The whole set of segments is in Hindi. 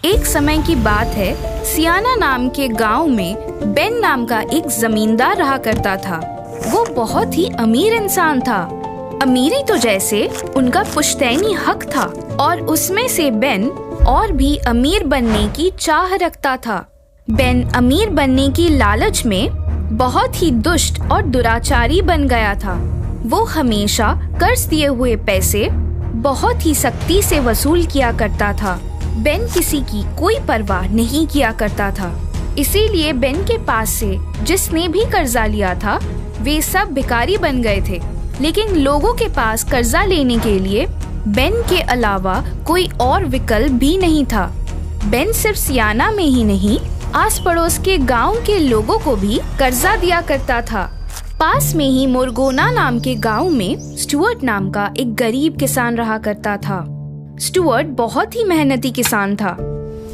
एक समय की बात है, सियाना नाम के गांव में बेन नाम का एक जमींदार रहा करता था। वो बहुत ही अमीर इंसान था। अमीरी तो जैसे उनका पुश्तैनी हक था और उसमें से बेन और भी अमीर बनने की चाह रखता था। बेन अमीर बनने की लालच में बहुत ही दुष्ट और दुराचारी बन गया था। वो हमेशा कर्ज दिए हुए पैसे बहुत ही सख्ती से वसूल किया करता था। बेन किसी की कोई परवाह नहीं किया करता था। इसीलिए बेन के पास से जिसने भी कर्जा लिया था वे सब भिखारी बन गए थे। लेकिन लोगों के पास कर्जा लेने के लिए बेन के अलावा कोई और विकल्प भी नहीं था। बेन सिर्फ सियाना में ही नहीं, आस पड़ोस के गांव के लोगों को भी कर्जा दिया करता था। पास में ही मोरगोना नाम के गांव में स्टुअर्ट नाम का एक गरीब किसान रहा करता था। स्टुअर्ट बहुत ही मेहनती किसान था।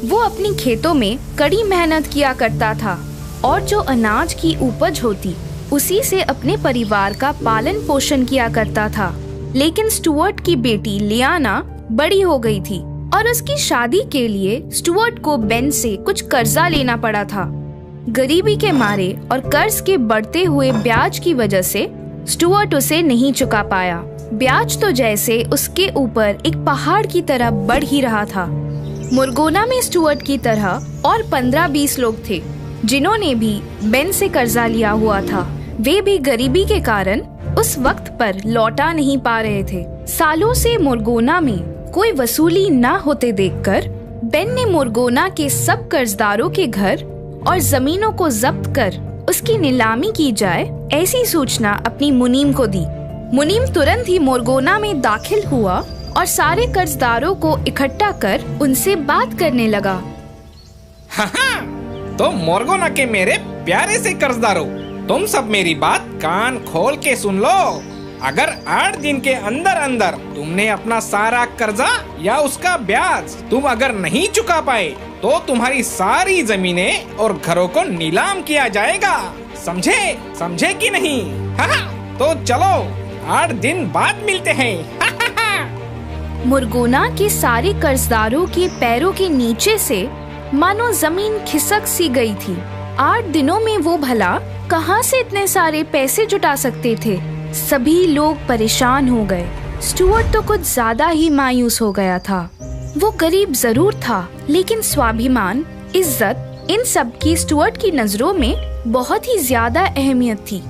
वो अपनी खेतों में कड़ी मेहनत किया करता था और जो अनाज की उपज होती उसी से अपने परिवार का पालन पोषण किया करता था। लेकिन स्टुअर्ट की बेटी लियाना बड़ी हो गई थी और उसकी शादी के लिए स्टुअर्ट को बेन से कुछ कर्जा लेना पड़ा था। गरीबी के मारे और कर्ज के बढ़ते हुए ब्याज की वजह से स्टुअर्ट उसे नहीं चुका पाया। ब्याज तो जैसे उसके ऊपर एक पहाड़ की तरह बढ़ ही रहा था। मोरगोना में स्टुअर्ट की तरह और 15-20 लोग थे जिन्होंने भी बेन से कर्जा लिया हुआ था। वे भी गरीबी के कारण उस वक्त पर लौटा नहीं पा रहे थे। सालों से मोरगोना में कोई वसूली न होते देखकर बेन ने मोरगोना के सब कर्जदारों के घर और जमीनों को जब्त कर उसकी नीलामी की जाए ऐसी सूचना अपनी मुनीम को दी। मुनीम तुरंत ही मोरगोना में दाखिल हुआ और सारे कर्जदारों को इकट्ठा कर उनसे बात करने लगा। तो मोरगोना के मेरे प्यारे से कर्जदारों, तुम सब मेरी बात कान खोल के सुन लो। अगर 8 दिन के अंदर अंदर तुमने अपना सारा कर्जा या उसका ब्याज तुम अगर नहीं चुका पाए तो तुम्हारी सारी जमीनें और घरों को नीलाम किया जाएगा। समझे कि नहीं? तो चलो 8 दिन बाद मिलते हैं। मुरगोना के सारे कर्जदारों के पैरों के नीचे से मानो जमीन खिसक सी गई थी। 8 दिनों में वो भला कहाँ से इतने सारे पैसे जुटा सकते थे? सभी लोग परेशान हो गए। स्टुअर्ट तो कुछ ज्यादा ही मायूस हो गया था। वो गरीब जरूर था लेकिन स्वाभिमान, इज्जत इन सब की स्टुअर्ट की नजरों में बहुत ही ज्यादा अहमियत थी।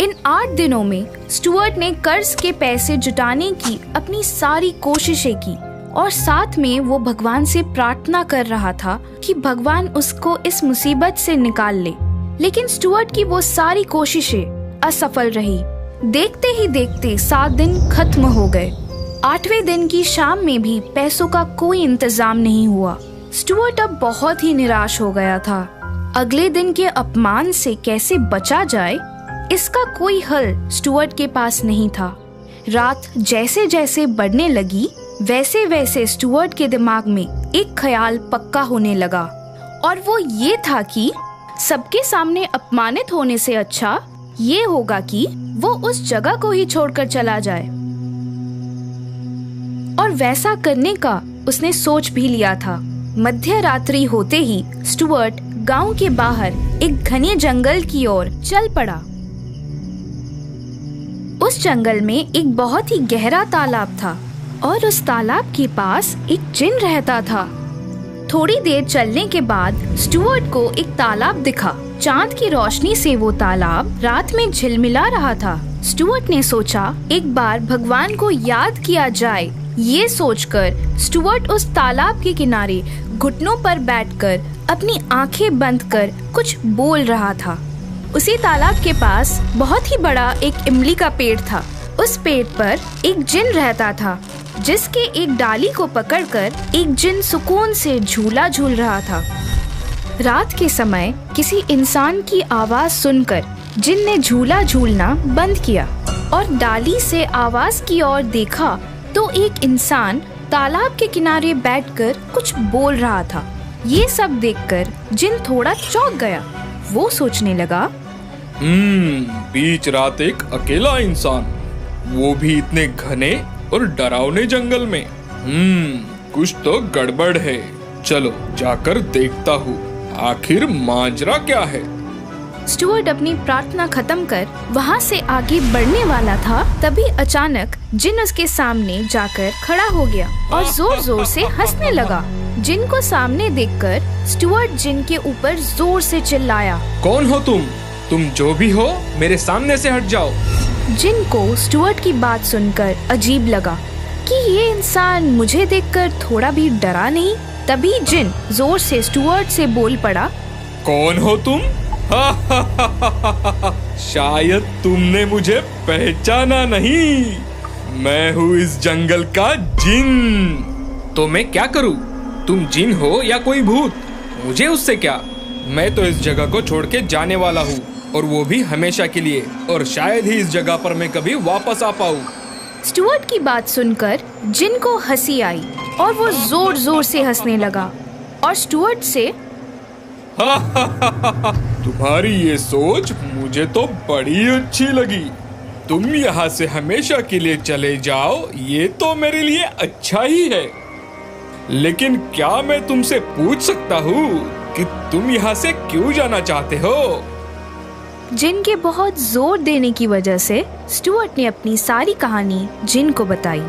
इन 8 दिनों में स्टुअर्ट ने कर्ज के पैसे जुटाने की अपनी सारी कोशिशें की और साथ में वो भगवान से प्रार्थना कर रहा था कि भगवान उसको इस मुसीबत से निकाल ले। लेकिन स्टुअर्ट की वो सारी कोशिशें असफल रही। देखते ही देखते 7 दिन खत्म हो गए। 8वें दिन की शाम में भी पैसों का कोई इंतजाम नहीं हुआ। स्टुअर्ट अब बहुत ही निराश हो गया था। अगले दिन के अपमान से कैसे बचा जाए इसका कोई हल स्टुअर्ट के पास नहीं था। रात जैसे जैसे बढ़ने लगी वैसे वैसे स्टुअर्ट के दिमाग में एक ख्याल पक्का होने लगा और वो ये था कि सबके सामने अपमानित होने से अच्छा ये होगा कि वो उस जगह को ही छोड़कर चला जाए। और वैसा करने का उसने सोच भी लिया था। मध्य रात्रि होते ही स्टुअर्ट गांव के बाहर एक घने जंगल की ओर चल पड़ा। उस जंगल में एक बहुत ही गहरा तालाब था और उस तालाब के पास एक जिन रहता था। थोड़ी देर चलने के बाद स्टुअर्ट को एक तालाब दिखा। चांद की रोशनी से वो तालाब रात में झिलमिला रहा था। स्टुअर्ट ने सोचा एक बार भगवान को याद किया जाए। ये सोचकर स्टुअर्ट उस तालाब के किनारे घुटनों पर बैठकर अपनी आंखें बंद कर कुछ बोल रहा था। उसी तालाब के पास बहुत ही बड़ा एक इमली का पेड़ था। उस पेड़ पर एक जिन रहता था जिसके एक डाली को पकड़कर एक जिन सुकून से झूला झूल रहा था। रात के समय किसी इंसान की आवाज सुनकर जिन ने झूला झूलना बंद किया और डाली से आवाज की ओर देखा तो एक इंसान तालाब के किनारे बैठकर कुछ बोल रहा था। ये सब देखकर जिन थोड़ा चौंक गया। वो सोचने लगा, बीच रात एक अकेला इंसान, वो भी इतने घने और डरावने जंगल में। कुछ तो गड़बड़ है। चलो जाकर देखता हूँ आखिर माजरा क्या है। स्टुअर्ट अपनी प्रार्थना खत्म कर वहाँ से आगे बढ़ने वाला था, तभी अचानक जिन उसके सामने जाकर खड़ा हो गया और जोर जोर से हंसने लगा। जिन को सामने देखकर स्टुअर्ट जिन के ऊपर जोर से चिल्लाया, कौन हो तुम? तुम जो भी हो मेरे सामने से हट जाओ। जिन को स्टुअर्ट की बात सुनकर अजीब लगा कि ये इंसान मुझे देखकर थोड़ा भी डरा नहीं। तभी जिन जोर से स्टुअर्ट से बोल पड़ा, कौन हो तुम? शायद तुमने मुझे पहचाना नहीं। मैं हूँ इस जंगल का जिन। तो मैं क्या करूँ? तुम जिन हो या कोई भूत, मुझे उससे क्या? मैं तो इस जगह को छोड़ के जाने वाला हूँ, और वो भी हमेशा के लिए, और शायद ही इस जगह पर मैं कभी वापस आ पाऊँ। स्टुअर्ट की बात सुनकर जिन को हंसी आई और वो जोर जोर से हंसने लगा और स्टुअर्ट से, तुम्हारी ये सोच मुझे तो बड़ी अच्छी लगी। तुम यहाँ से हमेशा के लिए चले जाओ, ये तो मेरे लिए अच्छा ही है। लेकिन क्या मैं तुमसे पूछ सकता हूँ कि तुम यहाँ से क्यों जाना चाहते हो? जिन के बहुत जोर देने की वजह से स्टुअर्ट ने अपनी सारी कहानी जिन को बताई।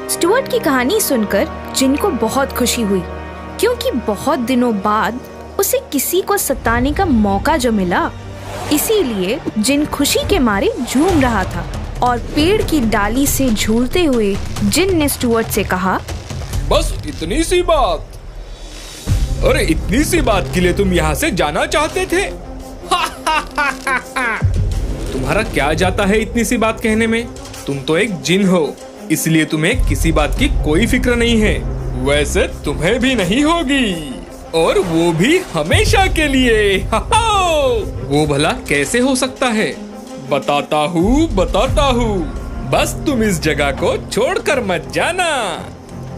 स्टुअर्ट की कहानी सुनकर जिन को बहुत खुशी हुई, क्योंकि बहुत दिनों बाद उसे किसी को सताने का मौका जो मिला। इसीलिए जिन खुशी के मारे झूम रहा था और पेड़ की डाली से झूलते हुए जिन ने स्टुअर्ट से कहा, बस इतनी सी बात? अरे इतनी सी बात के लिए तुम यहाँ से जाना चाहते थे? तुम्हारा क्या जाता है इतनी सी बात कहने में? तुम तो एक जिन हो, इसलिए तुम्हें किसी बात की कोई फिक्र नहीं है। वैसे तुम्हें भी नहीं होगी, और वो भी हमेशा के लिए। वो भला कैसे हो सकता है? बताता हूँ। बस तुम इस जगह को छोड़कर मत जाना।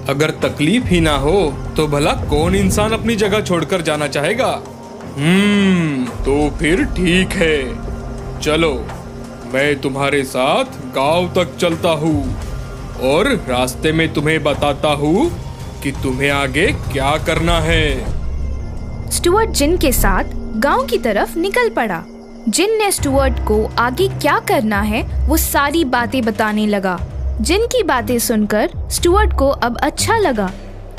अगर तकलीफ ही ना हो तो भला कौन इंसान अपनी जगह छोड़कर जाना चाहेगा? तो फिर ठीक है, चलो मैं तुम्हारे साथ गांव तक चलता हूँ और रास्ते में तुम्हें बताता हूँ कि तुम्हें आगे क्या करना है। स्टुअर्ट जिन के साथ गांव की तरफ निकल पड़ा। जिन ने स्टुअर्ट को आगे क्या करना है वो सारी बातें बताने लगा। जिन की बातें सुनकर स्टुअर्ट को अब अच्छा लगा।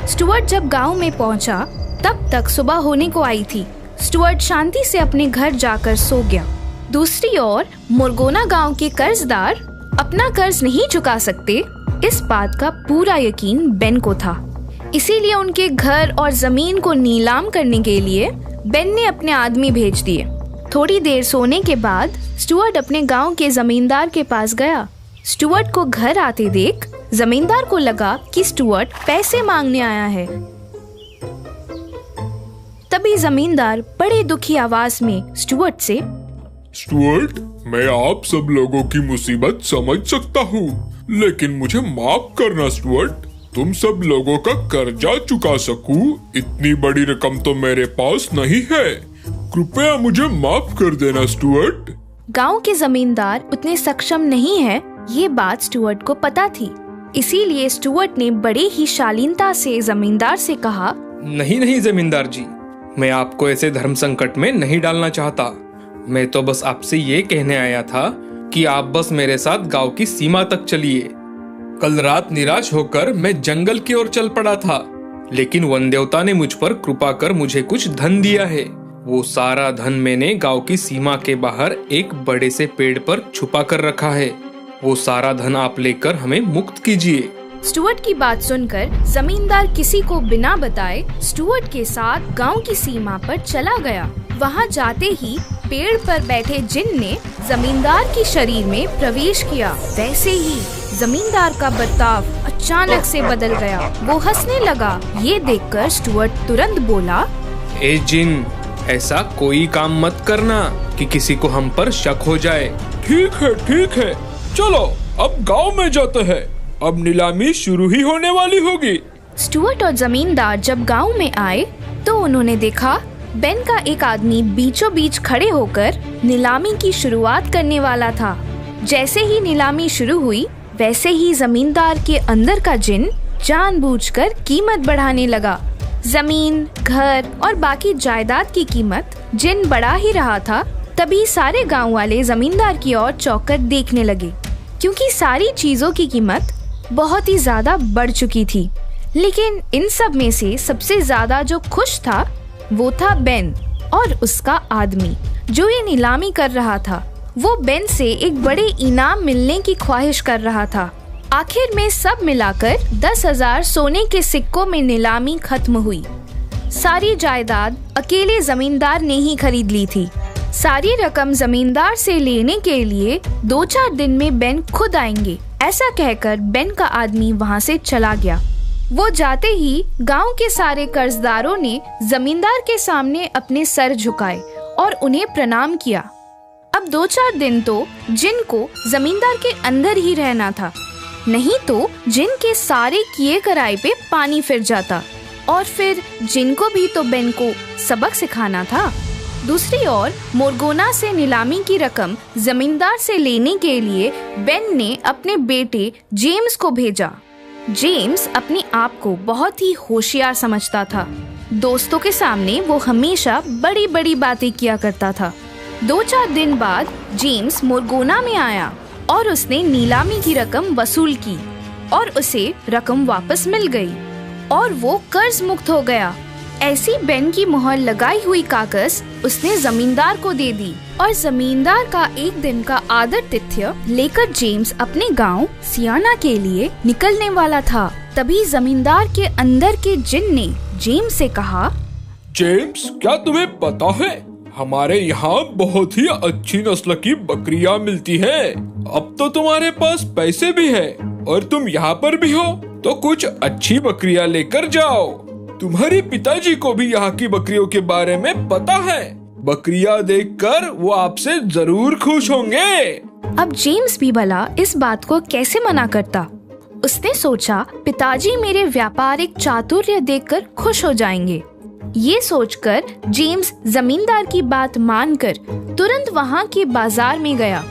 स्टुअर्ट जब गांव में पहुंचा तब तक सुबह होने को आई थी। स्टुअर्ट शांति से अपने घर जाकर सो गया। दूसरी ओर मोरगोना गांव के कर्जदार अपना कर्ज नहीं चुका सकते, इस बात का पूरा यकीन बेन को था। इसीलिए उनके घर और जमीन को नीलाम करने के लिए बेन ने अपने आदमी भेज दिए। थोड़ी देर सोने के बाद स्टुअर्ट अपने गांव के जमींदार के पास गया। स्टुअर्ट को घर आते देख जमींदार को लगा कि स्टुअर्ट पैसे मांगने आया है। तभी जमींदार बड़े दुखी आवाज में स्टुअर्ट से, स्टुअर्ट, मैं आप सब लोगों की मुसीबत समझ सकता हूँ, लेकिन मुझे माफ करना स्टुअर्ट। तुम सब लोगों का कर्जा चुका सकूं, इतनी बड़ी रकम तो मेरे पास नहीं है। कृपया मुझे माफ कर देना स्टुअर्ट। गांव के जमींदार उतने सक्षम नहीं है, ये बात स्टुअर्ट को पता थी। इसीलिए स्टुअर्ट ने बड़े ही शालीनता से जमींदार से कहा, नहीं जमींदार जी, मैं आपको ऐसे धर्म संकट में नहीं डालना चाहता। मैं तो बस आपसे ये कहने आया था कि आप बस मेरे साथ गांव की सीमा तक चलिए। कल रात निराश होकर मैं जंगल की ओर चल पड़ा था, लेकिन वन देवता ने मुझ पर कृपा कर मुझे कुछ धन दिया है। वो सारा धन मैंने गांव की सीमा के बाहर एक बड़े से पेड़ पर छुपा कर रखा है। वो सारा धन आप लेकर हमें मुक्त कीजिए। स्टुअर्ट की बात सुनकर जमींदार किसी को बिना बताए स्टुअर्ट के साथ गांव की सीमा पर चला गया। वहां जाते ही पेड़ पर बैठे जिन ने जमींदार के शरीर में प्रवेश किया। वैसे ही जमींदार का बर्ताव अचानक से बदल गया। वो हंसने लगा। ये देखकर स्टुअर्ट तुरंत बोला, ए जिन, ऐसा कोई काम मत करना कि किसी को हम पर शक हो जाए। ठीक है, चलो अब गांव में जाते हैं। अब नीलामी शुरू ही होने वाली होगी। स्टुअर्ट और जमींदार जब गांव में आए तो उन्होंने देखा बेन का एक आदमी बीचों बीच खड़े होकर नीलामी की शुरुआत करने वाला था। जैसे ही नीलामी शुरू हुई वैसे ही जमींदार के अंदर का जिन जानबूझकर कीमत बढ़ाने लगा। जमीन, घर और बाकी जायदाद की कीमत जिन बढ़ा ही रहा था, तभी सारे गांव वाले जमींदार की ओर चौंक देखने लगे, क्योंकि सारी चीजों की कीमत बहुत ही ज्यादा बढ़ चुकी थी। लेकिन इन सब में से सबसे ज्यादा जो खुश था वो था बेन और उसका आदमी जो ये नीलामी कर रहा था। वो बेन से एक बड़े इनाम मिलने की ख्वाहिश कर रहा था। आखिर में सब मिलाकर 10,000 सोने के सिक्कों में नीलामी खत्म हुई। सारी जायदाद अकेले जमींदार ने ही खरीद ली थी। सारी रकम जमींदार से लेने के लिए 2-4 दिन में बेन खुद आएंगे, ऐसा कहकर बेन का आदमी वहाँ से चला गया। वो जाते ही गांव के सारे कर्जदारों ने जमींदार के सामने अपने सर झुकाए और उन्हें प्रणाम किया। अब 2-4 दिन तो जिन को जमींदार के अंदर ही रहना था, नहीं तो जिन के सारे किए कराए पे पानी फिर जाता और फिर जिन को भी तो बेन को सबक सिखाना था। दूसरी ओर मोरगोना से नीलामी की रकम जमींदार से लेने के लिए बेन ने अपने बेटे जेम्स को भेजा। जेम्स अपने आप को बहुत ही होशियार समझता था। दोस्तों के सामने वो हमेशा बड़ी बड़ी बातें किया करता था। 2-4 दिन बाद जेम्स मोरगोना में आया और उसने नीलामी की रकम वसूल की और उसे रकम वापस मिल गई और वो कर्ज मुक्त हो गया। ऐसी बेन की मुहर लगाई हुई कागज उसने जमींदार को दे दी और जमींदार का एक दिन का आदर-तिथ्य लेकर जेम्स अपने गांव सियाना के लिए निकलने वाला था। तभी जमींदार के अंदर के जिन ने जेम्स से कहा, जेम्स, क्या तुम्हें पता है हमारे यहाँ बहुत ही अच्छी नस्ल की बकरियाँ मिलती है। अब तो तुम्हारे पास पैसे भी है और तुम यहाँ पर भी हो, तो कुछ अच्छी बकरियाँ लेकर जाओ। तुम्हारे पिताजी को भी यहाँ की बकरियों के बारे में पता है। बकरियाँ देखकर वो आपसे जरूर खुश होंगे। अब जेम्स भी भला इस बात को कैसे मना करता। उसने सोचा, पिताजी मेरे व्यापारिक चातुर्य देखकर खुश हो जाएंगे। ये सोचकर जेम्स जमींदार की बात मानकर तुरंत वहाँ के बाजार में गया।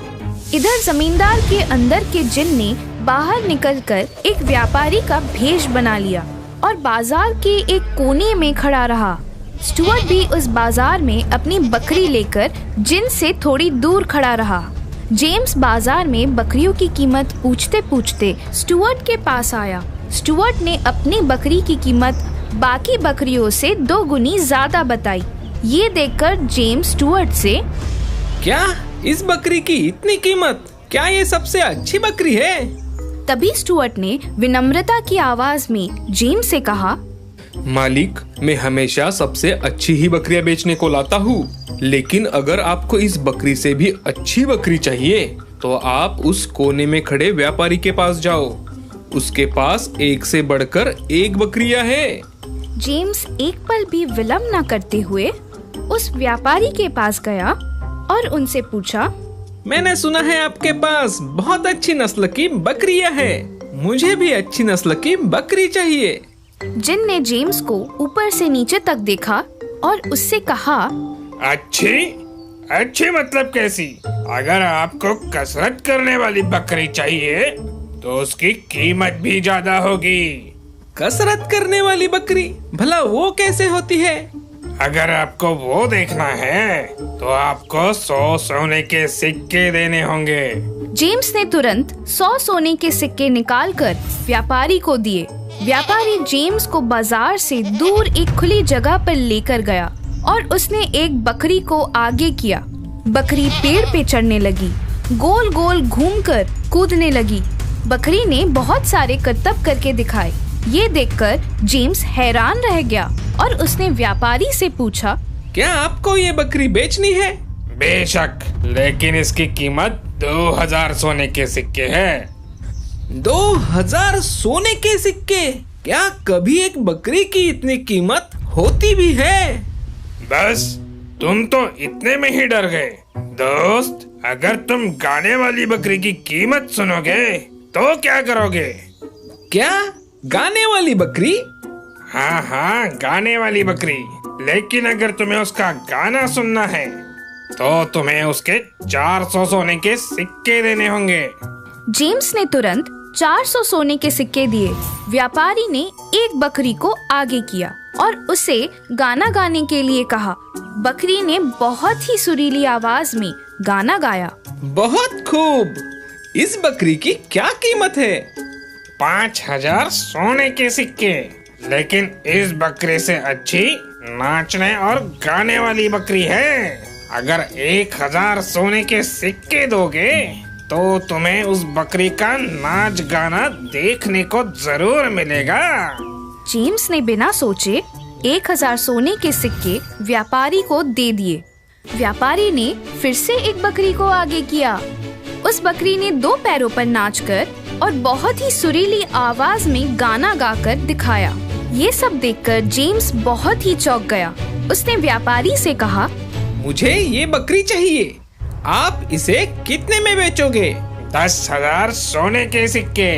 इधर जमींदार के अंदर के जिन ने बाहर निकलकर एक व्यापारी का भेष बना लिया और बाजार के एक कोने में खड़ा रहा। स्टुअर्ट भी उस बाजार में अपनी बकरी लेकर जिन से थोड़ी दूर खड़ा रहा। जेम्स बाजार में बकरियों की कीमत पूछते पूछते स्टुअर्ट के पास आया। स्टुअर्ट ने अपनी बकरी की कीमत बाकी बकरियों से 2 गुनी ज्यादा बताई। ये देखकर जेम्स स्टुअर्ट से, क्या इस बकरी की इतनी कीमत? क्या ये सबसे अच्छी बकरी है? तभी स्टुअर्ट ने विनम्रता की आवाज में जेम्स से कहा, मालिक, मैं हमेशा सबसे अच्छी ही बकरियां बेचने को लाता हूँ, लेकिन अगर आपको इस बकरी से भी अच्छी बकरी चाहिए तो आप उस कोने में खड़े व्यापारी के पास जाओ। उसके पास एक से बढ़कर एक बकरियां है। जेम्स एक पल भी विलंब न करते हुए उस व्यापारी के पास गया और उनसे पूछा, मैंने सुना है आपके पास बहुत अच्छी नस्ल की बकरियां हैं। मुझे भी अच्छी नस्ल की बकरी चाहिए। जिन ने जेम्स को ऊपर से नीचे तक देखा और उससे कहा, अच्छी मतलब कैसी? अगर आपको कसरत करने वाली बकरी चाहिए तो उसकी कीमत भी ज्यादा होगी। कसरत करने वाली बकरी? भला वो कैसे होती है? अगर आपको वो देखना है तो आपको 100 सोने के सिक्के देने होंगे। जेम्स ने तुरंत 100 सोने के सिक्के निकालकर व्यापारी को दिए। व्यापारी जेम्स को बाजार से दूर एक खुली जगह पर लेकर गया और उसने एक बकरी को आगे किया। बकरी पेड़ पे चढ़ने लगी, गोल गोल घूमकर कूदने लगी। बकरी ने बहुत सारे करतब करके दिखाए। ये देखकर जेम्स हैरान रह गया और उसने व्यापारी से पूछा, क्या आपको ये बकरी बेचनी है? बेशक, लेकिन इसकी कीमत 2000 सोने के सिक्के है। 2000 सोने के सिक्के? क्या कभी एक बकरी की इतनी कीमत होती भी है? बस तुम तो इतने में ही डर गए। दोस्त, अगर तुम गाने वाली बकरी की कीमत सुनोगे तो क्या करोगे? क्या गाने वाली बकरी? हाँ, गाने वाली बकरी। लेकिन अगर तुम्हें उसका गाना सुनना है तो तुम्हें उसके 400 सोने के सिक्के देने होंगे। जेम्स ने तुरंत 400 सोने के सिक्के दिए। व्यापारी ने एक बकरी को आगे किया और उसे गाना गाने के लिए कहा। बकरी ने बहुत ही सुरीली आवाज में गाना गाया। बहुत खूब। इस बकरी की क्या कीमत है? 5000 सोने के सिक्के। लेकिन इस बकरी से अच्छी नाचने और गाने वाली बकरी है। अगर 1000 सोने के सिक्के दोगे तो तुम्हें उस बकरी का नाच गाना देखने को जरूर मिलेगा। जेम्स ने बिना सोचे 1000 सोने के सिक्के व्यापारी को दे दिए। व्यापारी ने फिर से एक बकरी को आगे किया। उस बकरी ने 2 पैरों पर नाचकर और बहुत ही सुरीली आवाज में गाना गाकर दिखाया। ये सब देखकर जेम्स बहुत ही चौंक गया। उसने व्यापारी से कहा, मुझे ये बकरी चाहिए। आप इसे कितने में बेचोगे? 10,000 सोने के सिक्के।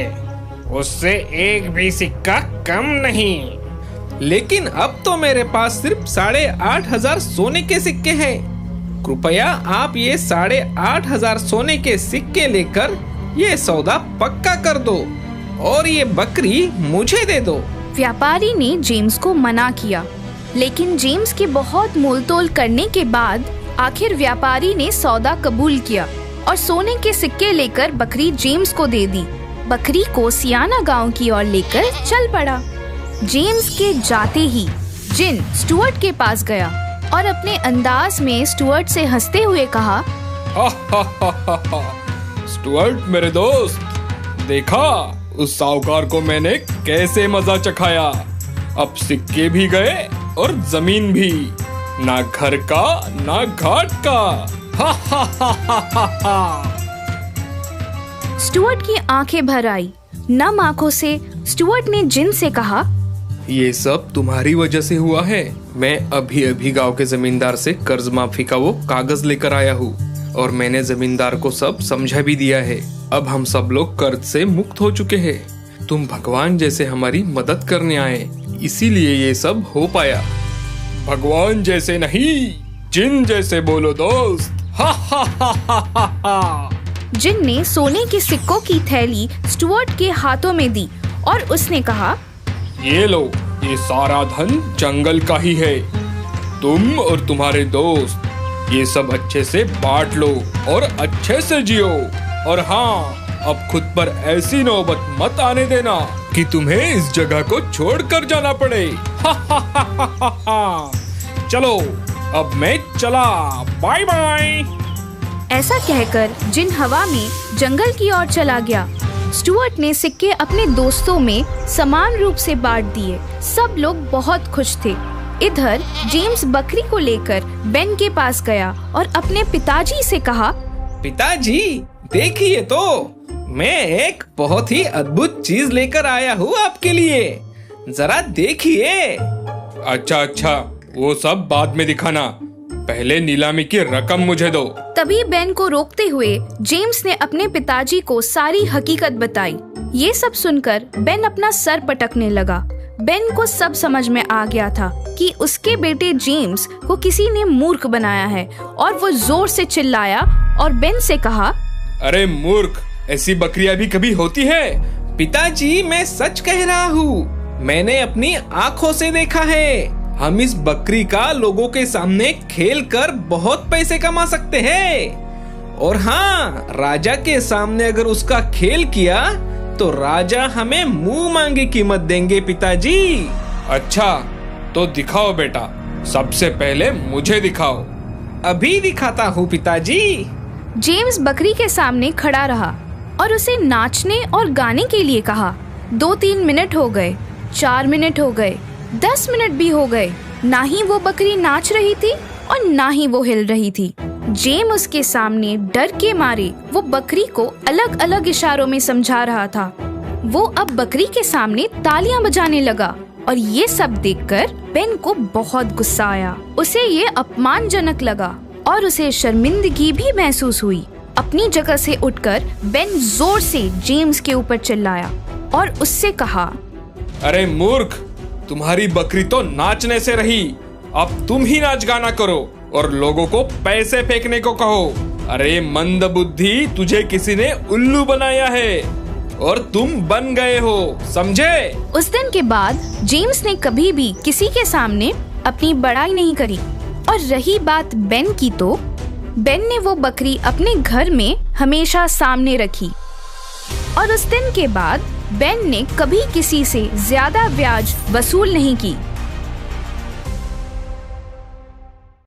उससे एक भी सिक्का कम नहीं। लेकिन अब तो मेरे पास सिर्फ 8,500 सोने के सिक्के हैं। कृपया आप ये 8,500 सोने के सिक्के लेकर ये सौदा पक्का कर दो और ये बकरी मुझे दे दो। व्यापारी ने जेम्स को मना किया, लेकिन जेम्स के बहुत मोलतोल करने के बाद आखिर व्यापारी ने सौदा कबूल किया और सोने के सिक्के लेकर बकरी जेम्स को दे दी। बकरी को सियाना गांव की ओर लेकर चल पड़ा। जेम्स के जाते ही जिन स्टुअर्ट के पास गया और अपने अंदाज में स्टुअर्ट से हंसते हुए कहा, स्टुअर्ट मेरे दोस्त, देखा उस साहूकार को मैंने कैसे मजा चखाया। अब सिक्के भी गए और जमीन भी, ना घर का ना घाट का। हा हा हा हा हा। स्टुअर्ट की आंखें भर आई। नम आंखों से स्टुअर्ट ने जिन से कहा, ये सब तुम्हारी वजह से हुआ है। मैं अभी अभी गांव के जमींदार से कर्ज माफी का वो कागज लेकर आया हूँ और मैंने जमींदार को सब समझा भी दिया है। अब हम सब लोग कर्ज से मुक्त हो चुके हैं। तुम भगवान जैसे हमारी मदद करने आए, इसीलिए ये सब हो पाया। भगवान जैसे नहीं, जिन जैसे बोलो दोस्त। हा हा हा हा हा हा। जिन ने सोने के सिक्कों की थैली स्टुअर्ट के हाथों में दी और उसने कहा, ये लो, ये सारा धन जंगल का ही है। तुम और तुम्हारे दोस्त ये सब अच्छे से बांट लो और अच्छे से जियो। और हाँ, अब खुद पर ऐसी नौबत मत आने देना कि तुम्हें इस जगह को छोड़कर जाना पड़े। हा हा हा हा हा हा। चलो, अब मैं चला, बाय बाय। ऐसा कहकर जिन हवा में जंगल की ओर चला गया। स्टुअर्ट ने सिक्के अपने दोस्तों में समान रूप से बांट दिए। सब लोग बहुत खुश थे। इधर जेम्स बकरी को लेकर बेन के पास गया और अपने पिताजी से कहा, पिताजी देखिए तो, मैं एक बहुत ही अद्भुत चीज लेकर आया हूँ आपके लिए, जरा देखिए। अच्छा अच्छा, वो सब बाद में दिखाना, पहले नीलामी की रकम मुझे दो। तभी बेन को रोकते हुए जेम्स ने अपने पिताजी को सारी हकीकत बताई। ये सब सुनकर बेन अपना सर पटकने लगा। बेन को सब समझ में आ गया था कि उसके बेटे जेम्स को किसी ने मूर्ख बनाया है और वो जोर से चिल्लाया और बेन से कहा, अरे मूर्ख, ऐसी बकरियां भी कभी होती है? पिताजी, मैं सच कह रहा हूँ, मैंने अपनी आँखों से देखा है। हम इस बकरी का लोगों के सामने खेल कर बहुत पैसे कमा सकते हैं। और हाँ, राजा के सामने अगर उसका खेल किया तो राजा हमें मुंह मांगी कीमत देंगे पिताजी। अच्छा, तो दिखाओ बेटा, सबसे पहले मुझे दिखाओ। अभी दिखाता हूँ पिताजी। जेम्स बकरी के सामने खड़ा रहा और उसे नाचने और गाने के लिए कहा। 2-3 मिनट हो गए, 4 मिनट हो गए, 10 मिनट भी हो गए। ना ही वो बकरी नाच रही थी और ना ही वो हिल रही थी। जेम उसके सामने डर के मारे वो बकरी को अलग अलग इशारों में समझा रहा था। वो अब बकरी के सामने तालियां बजाने लगा और ये सब देखकर बेन को बहुत गुस्सा आया। उसे ये अपमानजनक लगा और उसे शर्मिंदगी भी महसूस हुई। अपनी जगह से उठकर बेन जोर से जेम्स के ऊपर चिल्लाया और उससे कहा, अरे मूर्ख, तुम्हारी बकरी तो नाचने से रही, अब तुम ही नाच गाना करो और लोगों को पैसे फेंकने को कहो। अरे मंद बुद्धि, तुझे किसी ने उल्लू बनाया है। और तुम बन गए हो, समझे? उस दिन के बाद जेम्स ने कभी भी किसी के सामने अपनी बड़ाई नहीं करी। और रही बात बेन की, तो बेन ने वो बकरी अपने घर में हमेशा सामने रखी और उस दिन के बाद बेन ने कभी किसी से ज्यादा ब्याज वसूल नहीं की।